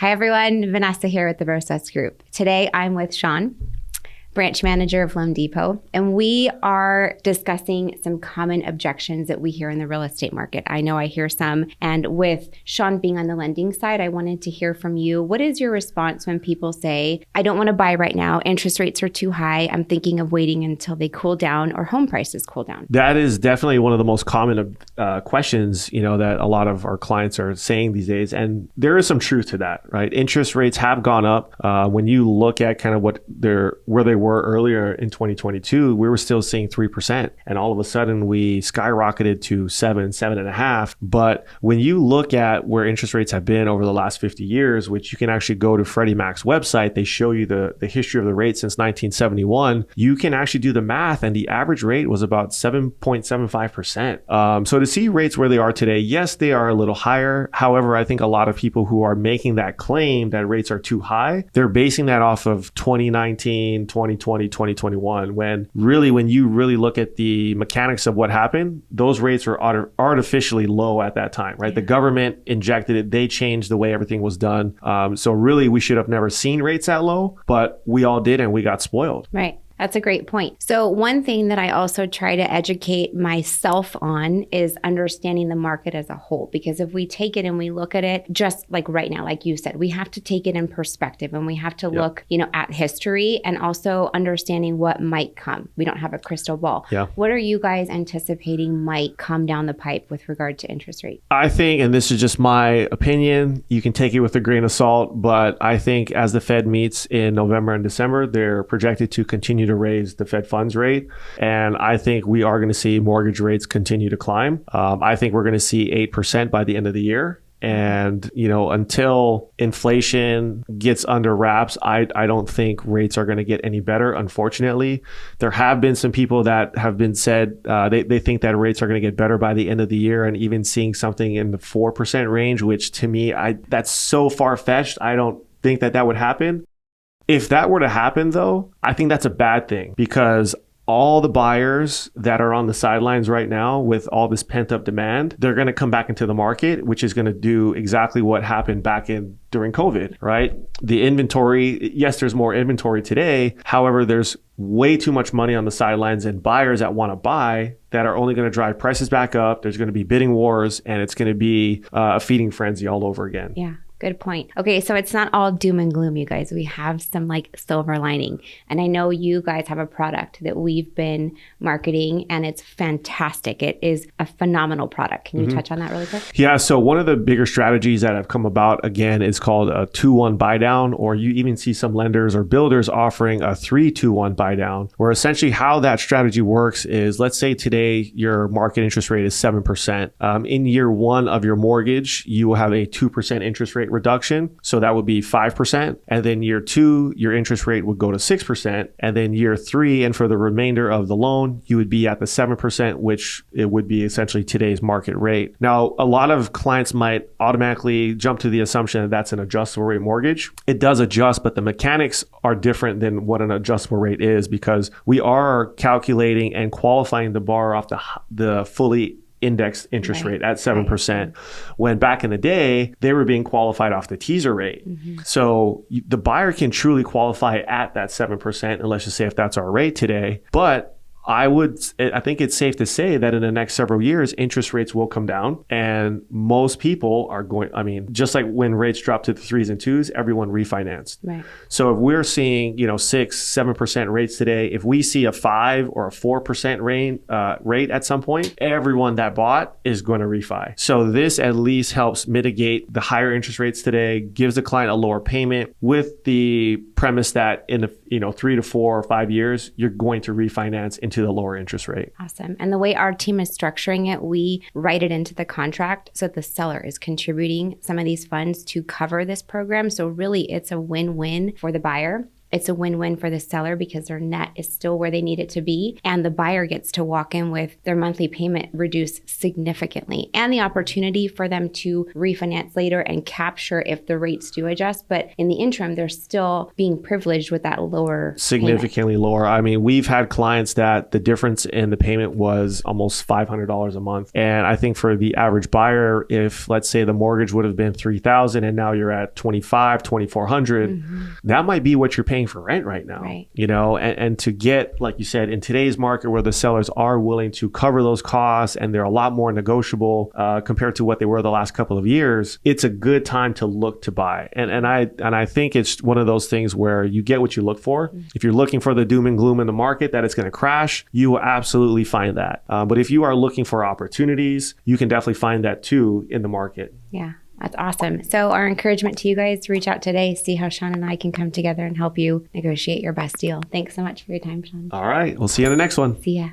Hi everyone, Vanessa here with the Rosas Group. Today I'm with Sean, branch manager of Loan Depot, and we are discussing some common objections that we hear in the real estate market. I know I hear some, and with Sean being on the lending side, I wanted to hear from you. What is your response when people say, I don't want to buy right now, interest rates are too high, I'm thinking of waiting until they cool down or home prices cool down? That is definitely one of the most common questions, that a lot of our clients are saying these days. And there is some truth to that, right? Interest rates have gone up. When you look at kind of where they were earlier in 2022, we were still seeing 3%. And all of a sudden we skyrocketed to 7.5. But when you look at where interest rates have been over the last 50 years, which you can actually go to Freddie Mac's website, they show you the history of the rate since 1971. You can actually do the math, and the average rate was about 7.75%. So to see rates where they are today, yes, they are a little higher. However, I think a lot of people who are making that claim that rates are too high, they're basing that off of 2019, 2020, 2021, when you really look at the mechanics of what happened, those rates were artificially low at that time, right? Yeah. The government injected it. They changed the way everything was done. So really, we should have never seen rates that low, but we all did, and we got spoiled. Right. That's a great point. So one thing that I also try to educate myself on is understanding the market as a whole. Because if we take it and we look at it just like right now, like you said, we have to take it in perspective, and we have to look, at history and also understanding what might come. We don't have a crystal ball. Yeah. What are you guys anticipating might come down the pipe with regard to interest rate? I think, and this is just my opinion, you can take it with a grain of salt, but I think as the Fed meets in November and December, they're projected to continue to raise the Fed funds rate. And I think we are going to see mortgage rates continue to climb. I think we're going to see 8% by the end of the year. And, until inflation gets under wraps, I don't think rates are going to get any better. Unfortunately, there have been some people that have been said they think that rates are going to get better by the end of the year, and even seeing something in the 4% range, which to me, that's so far-fetched. I don't think that would happen. If that were to happen, though, I think that's a bad thing, because all the buyers that are on the sidelines right now with all this pent-up demand, they're going to come back into the market, which is going to do exactly what happened during COVID, right? The inventory, yes, there's more inventory today. However, there's way too much money on the sidelines and buyers that want to buy that are only going to drive prices back up. There's going to be bidding wars, and it's going to be a feeding frenzy all over again. Yeah. Good point. Okay, so it's not all doom and gloom, you guys. We have some silver lining. And I know you guys have a product that we've been marketing, and it's fantastic. It is a phenomenal product. Can you touch on that really quick? Yeah, so one of the bigger strategies that have come about, again, is called a 2-1 buy down, or you even see some lenders or builders offering a 3-2-1 buy down, where essentially how that strategy works is, let's say today your market interest rate is 7%. In year one of your mortgage, you will have a 2% interest rate reduction. So that would be 5%. And then year two, your interest rate would go to 6%. And then year three, and for the remainder of the loan, you would be at the 7%, which it would be essentially today's market rate. Now, a lot of clients might automatically jump to the assumption that that's an adjustable rate mortgage. It does adjust, but the mechanics are different than what an adjustable rate is, because we are calculating and qualifying the borrower off the fully indexed interest rate at 7%, when back in the day, they were being qualified off the teaser rate. So the buyer can truly qualify at that 7%, and let's just say if that's our rate today. But I think it's safe to say that in the next several years, interest rates will come down, and most people are just like when rates dropped to the 3s and 2s, everyone refinanced. Right. So if we're seeing, 6-7% rates today, if we see a 5 or a 4% rate at some point, everyone that bought is going to refi. So this at least helps mitigate the higher interest rates today, gives the client a lower payment, with the premise that in the 3 to 4 or 5 years, you're going to refinance into the lower interest rate. Awesome. And the way our team is structuring it, we write it into the contract so the seller is contributing some of these funds to cover this program. So really, it's a win-win for the buyer It's a win-win for the seller because their net is still where they need it to be. And the buyer gets to walk in with their monthly payment reduced significantly and the opportunity for them to refinance later and capture if the rates do adjust. But in the interim, they're still being privileged with that lower significantly payment. Lower. I mean, we've had clients that the difference in the payment was almost $500 a month. And I think for the average buyer, if let's say the mortgage would have been $3,000 and now you're at $2,400, that might be what you're paying for rent right now. Right. You know, and to get, like you said, in today's market where the sellers are willing to cover those costs and they're a lot more negotiable compared to what they were the last couple of years, it's a good time to look to buy. And I think it's one of those things where you get what you look for. If you're looking for the doom and gloom in the market that it's going to crash, you will absolutely find that. But if you are looking for opportunities, you can definitely find that too in the market. Yeah. That's awesome. So our encouragement to you guys to reach out today, see how Sean and I can come together and help you negotiate your best deal. Thanks so much for your time, Sean. All right. We'll see you in the next one. See ya.